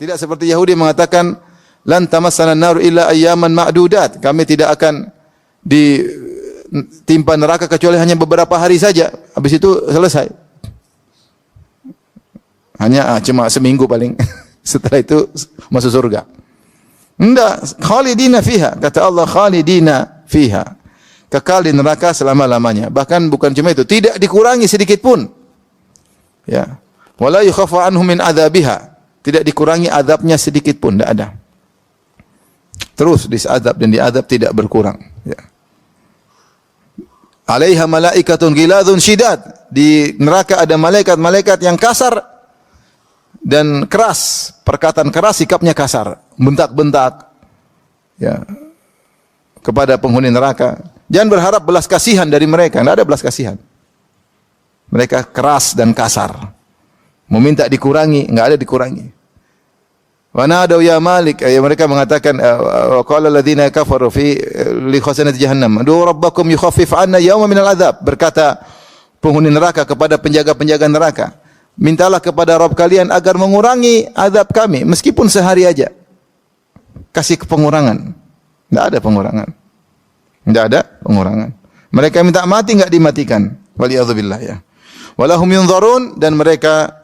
Tidak seperti Yahudi mengatakan lan tamassana an-nar illa ayyaman ma'dudat. Kami tidak akan ditimpa neraka kecuali hanya beberapa hari saja. Habis itu selesai. Hanya cuma seminggu paling. Setelah itu masuk surga. Enggak, khalidina fiha. Kata Allah, khalidina fiha. Kekal di neraka selama-lamanya. Bahkan bukan cuma itu, tidak dikurangi sedikit pun. Ya. Wala yukhafu anhum min adzabiha. Tidak dikurangi azabnya sedikit pun, tidak ada. Terus diazab dan diazab tidak berkurang. Ya. Alaiha malaikatun ghiladun syidad. Di neraka ada malaikat-malaikat yang kasar dan keras, perkataan keras, sikapnya kasar, bentak-bentak. Ya. Kepada penghuni neraka. Jangan berharap belas kasihan dari mereka, tidak ada belas kasihan. Mereka keras dan kasar. Meminta dikurangi, enggak ada dikurangi. Wa nadaw ya Malik, mereka mengatakan qala alladziina kafaru fi li khazanati jahannam, "Du rabbakum yukhaffif 'anna yawman minal adzab." Berkata penghuni neraka kepada penjaga-penjaga neraka, "Mintalah kepada Rabb kalian agar mengurangi azab kami meskipun sehari aja." Kasih pengurangan. Enggak ada pengurangan. Enggak ada pengurangan. Mereka minta mati enggak dimatikan. Waliyadzubillah ya. Walahum yunzarun, dan mereka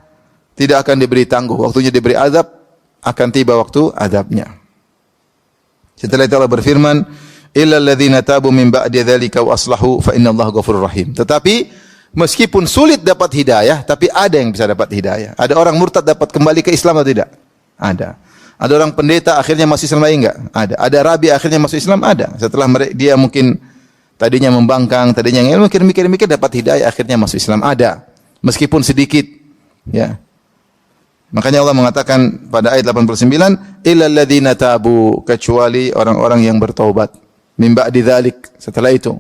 tidak akan diberi tangguh. Waktunya diberi azab, akan tiba waktu azabnya. Setelah itu Allah berfirman, illal ladzina tabu min ba'di dzalika wa aslahu fa innallaha ghafurur rahim. Tetapi meskipun sulit dapat hidayah, tapi ada yang bisa dapat hidayah. Ada orang murtad dapat kembali ke Islam atau tidak? Ada. Ada orang pendeta akhirnya masuk Islam lagi enggak? Ada. Ada rabi akhirnya masuk Islam? Ada. Setelah dia mungkin tadinya membangkang, tadinya mikir-mikir dapat hidayah, akhirnya masuk Islam. Ada. Meskipun sedikit. Ya. Makanya Allah mengatakan pada ayat 89, illal ladzina tabu, kecuali orang-orang yang bertaubat. Min ba'di dzalik, setelah itu.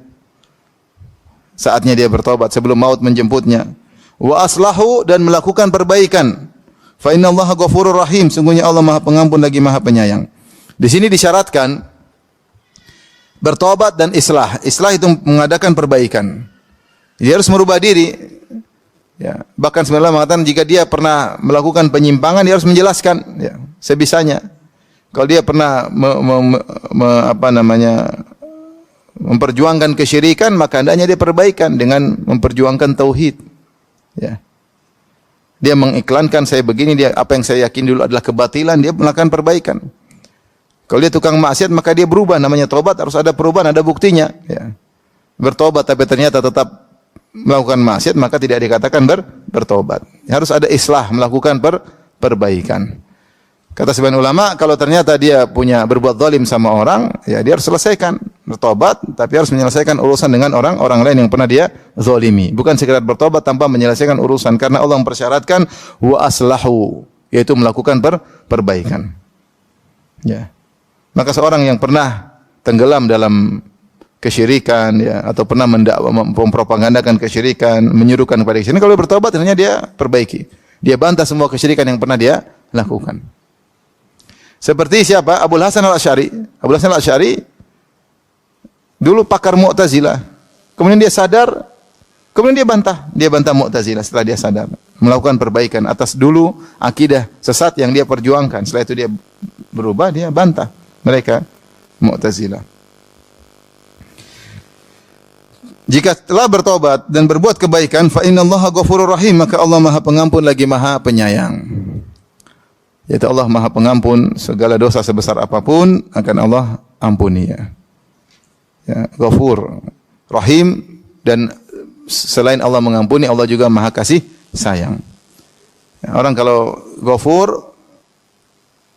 Saatnya dia bertaubat sebelum maut menjemputnya. Wa aslahu, dan melakukan perbaikan. Fa innallaha ghafurur rahim, sungguhnya Allah Maha Pengampun lagi Maha Penyayang. Di sini disyaratkan bertobat dan islah. Islah itu mengadakan perbaikan. Dia harus merubah diri. Ya, bahkan sebenarnya mengatakan jika dia pernah melakukan penyimpangan, dia harus menjelaskan ya, sebisanya. Kalau dia pernah memperjuangkan kesyirikan, maka hendaknya dia perbaikan dengan memperjuangkan tauhid. Ya. Dia mengiklankan saya begini, dia apa yang saya yakin dulu adalah kebatilan, dia melakukan perbaikan. Kalau dia tukang maksiat, maka dia berubah, namanya tobat, harus ada perubahan, ada buktinya. Ya. Bertobat tapi ternyata tetap melakukan maksiat, maka tidak dikatakan bertobat. Harus ada islah, melakukan perbaikan. Kata sebagian ulama, kalau ternyata dia punya berbuat zalim sama orang, ya dia harus selesaikan, bertobat, tapi harus menyelesaikan urusan dengan orang lain yang pernah dia zalimi. Bukan sekedar bertobat tanpa menyelesaikan urusan, karena Allah mempersyaratkan wa aslahu, yaitu melakukan perbaikan. Ya. Maka seorang yang pernah tenggelam dalam kesyirikan, ya, atau pernah mempropagandakan kesyirikan, menyuruhkan kepada kesyirikan, kalau bertobat ternyata dia perbaiki. Dia bantah semua kesyirikan yang pernah dia lakukan. Seperti siapa? Abul Hasan Al-Asy'ari. Abul Hasan Al-Asy'ari dulu pakar Mu'tazilah. Kemudian dia sadar, kemudian dia bantah Mu'tazilah setelah dia sadar, melakukan perbaikan atas dulu akidah sesat yang dia perjuangkan. Setelah itu dia berubah, dia bantah mereka Mu'tazilah. Jika telah bertobat dan berbuat kebaikan, fa innallaha ghafurur rahim, maka Allah Maha Pengampun lagi Maha Penyayang. Yaitu Allah Maha Pengampun, segala dosa sebesar apapun akan Allah ampuni ya. Ya, Ghafur, Rahim, dan selain Allah mengampuni, Allah juga Maha kasih sayang. Ya, orang kalau Ghafur,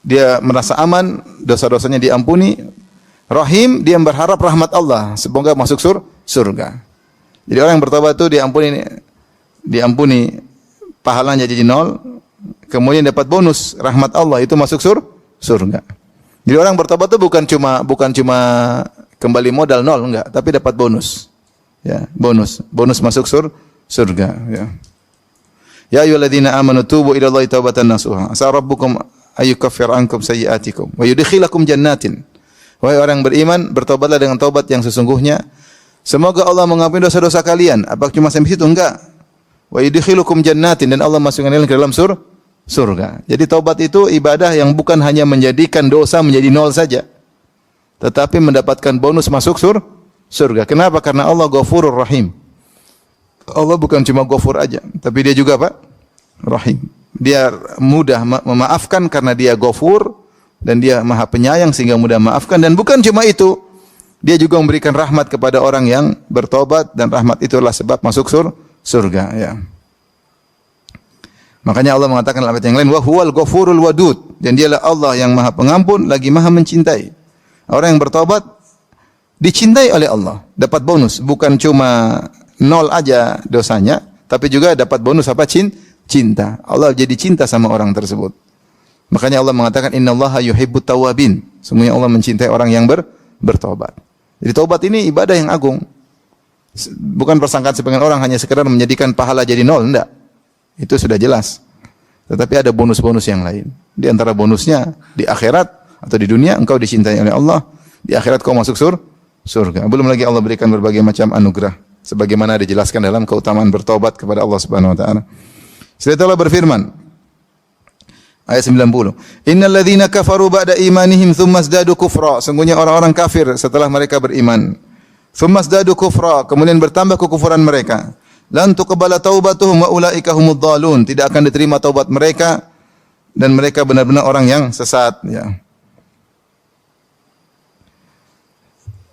dia merasa aman, dosa-dosanya diampuni. Rahim, dia berharap rahmat Allah, semoga masuk surga. Jadi orang yang bertobat itu diampuni pahalanya jadi 0, kemudian dapat bonus rahmat Allah, itu masuk surga. Jadi orang bertobat itu bukan cuma kembali modal 0, enggak, tapi dapat bonus. Ya, bonus masuk surga, ya. Ya ayyuhalladzina amanu tubu ilallahi taubatan nasuha. Asa rabbukum ayyukaffir ankum sayyi'atikum wa yudkhilakum jannatin. Wahai orang beriman, bertobatlah dengan taubat yang sesungguhnya. Semoga Allah mengampuni dosa-dosa kalian. Apakah cuma sampai situ? Enggak. Wa yudkhilukum jannatin, dan Allah masukkan kalian ke dalam surga. Jadi taubat itu ibadah yang bukan hanya menjadikan dosa menjadi nol saja, tetapi mendapatkan bonus masuk surga. Kenapa? Karena Allah Ghafurur Rahim. Allah bukan cuma Ghafur aja, tapi dia juga apa? Rahim. Dia mudah memaafkan karena dia Ghafur, dan dia Maha Penyayang sehingga mudah memaafkan. Dan bukan cuma itu, dia juga memberikan rahmat kepada orang yang bertobat, dan rahmat itulah sebab masuk surga, ya. Makanya Allah mengatakan dalam ayat yang lain, wa huwal ghafurul wadud, dan dialah Allah yang Maha Pengampun lagi Maha Mencintai. Orang yang bertobat dicintai oleh Allah, dapat bonus, bukan cuma nol aja dosanya, tapi juga dapat bonus apa? Cinta. Allah jadi cinta sama orang tersebut. Makanya Allah mengatakan innallaha yuhibbut tawwabin. Sungguhnya Allah mencintai orang yang bertobat. Jadi taubat ini ibadah yang agung. Bukan persangkaan sebagian orang hanya sekedar menjadikan pahala jadi nol, enggak. Itu sudah jelas. Tetapi ada bonus-bonus yang lain. Di antara bonusnya di akhirat atau di dunia engkau dicintai oleh Allah, di akhirat kau masuk surga. Belum lagi Allah berikan berbagai macam anugerah sebagaimana dijelaskan dalam keutamaan bertobat kepada Allah Subhanahu wa taala. Setelah itu Allah berfirman, ayat 90. Innal ladzina kafaru ba'da imanihim tsumma zdadu kufra. Sungguhnya orang-orang kafir setelah mereka beriman, tsumma zdadu kufra, kemudian bertambah kekufuran mereka. Lan tuqbala taubatuhum wa ulaika humudz dhalun. Tidak akan diterima taubat mereka dan mereka benar-benar orang yang sesat, ya.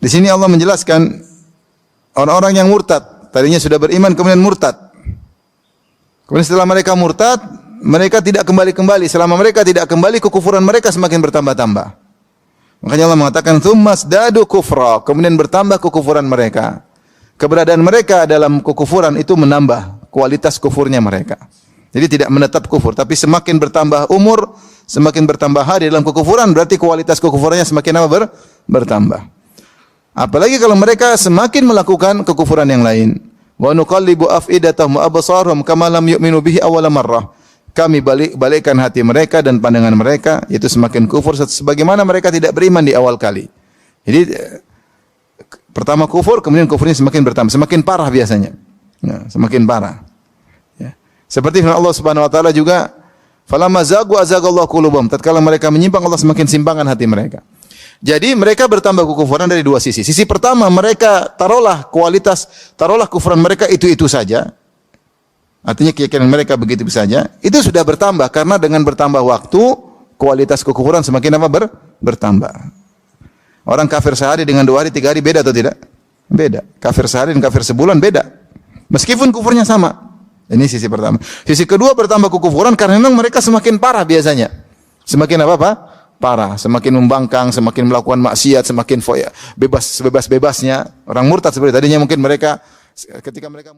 Di sini Allah menjelaskan orang-orang yang murtad, tadinya sudah beriman kemudian murtad. Kemudian setelah mereka murtad, mereka tidak kembali-kembali. Selama mereka tidak kembali, kekufuran mereka semakin bertambah-tambah. Makanya Allah mengatakan tsumma zdadu kufra, kemudian bertambah kekufuran mereka. Keberadaan mereka dalam kekufuran itu menambah kualitas kufurnya mereka. Jadi tidak menetap kufur, tapi semakin bertambah umur, semakin bertambah hari dalam kekufuran, berarti kualitas kekufurannya semakin apa? Bertambah. Apalagi kalau mereka semakin melakukan kekufuran yang lain. Wa nuqallibu afidatahum wa absarahum kama lam yu'minu bihi awwala marrah. Kami balikkan hati mereka dan pandangan mereka, yaitu semakin kufur sebagaimana mereka tidak beriman di awal kali. Jadi pertama kufur, kemudian kufurnya semakin bertambah, semakin parah biasanya. Ya, semakin parah. Ya. Seperti firman Allah Subhanahu wa taala juga, falamma zagu azagallahu qulubahum. Tatkala mereka menyimpang, Allah semakin simpangkan hati mereka. Jadi mereka bertambah kekufuran dari dua sisi. Sisi pertama, mereka taruhlah kufuran mereka itu saja. Artinya keyakinan mereka begitu saja. Itu sudah bertambah karena dengan bertambah waktu, kualitas kekufuran semakin apa? Bertambah. Orang kafir sehari dengan 2 hari, 3 hari beda atau tidak? Beda. Kafir sehari dan kafir sebulan beda. Meskipun kufurnya sama. Ini sisi pertama. Sisi kedua, bertambah kekufuran karena memang mereka semakin parah biasanya. Semakin apa? Parah. Semakin membangkang, semakin melakukan maksiat, semakin bebas-bebasnya. Orang murtad seperti tadinya mungkin mereka ketika mereka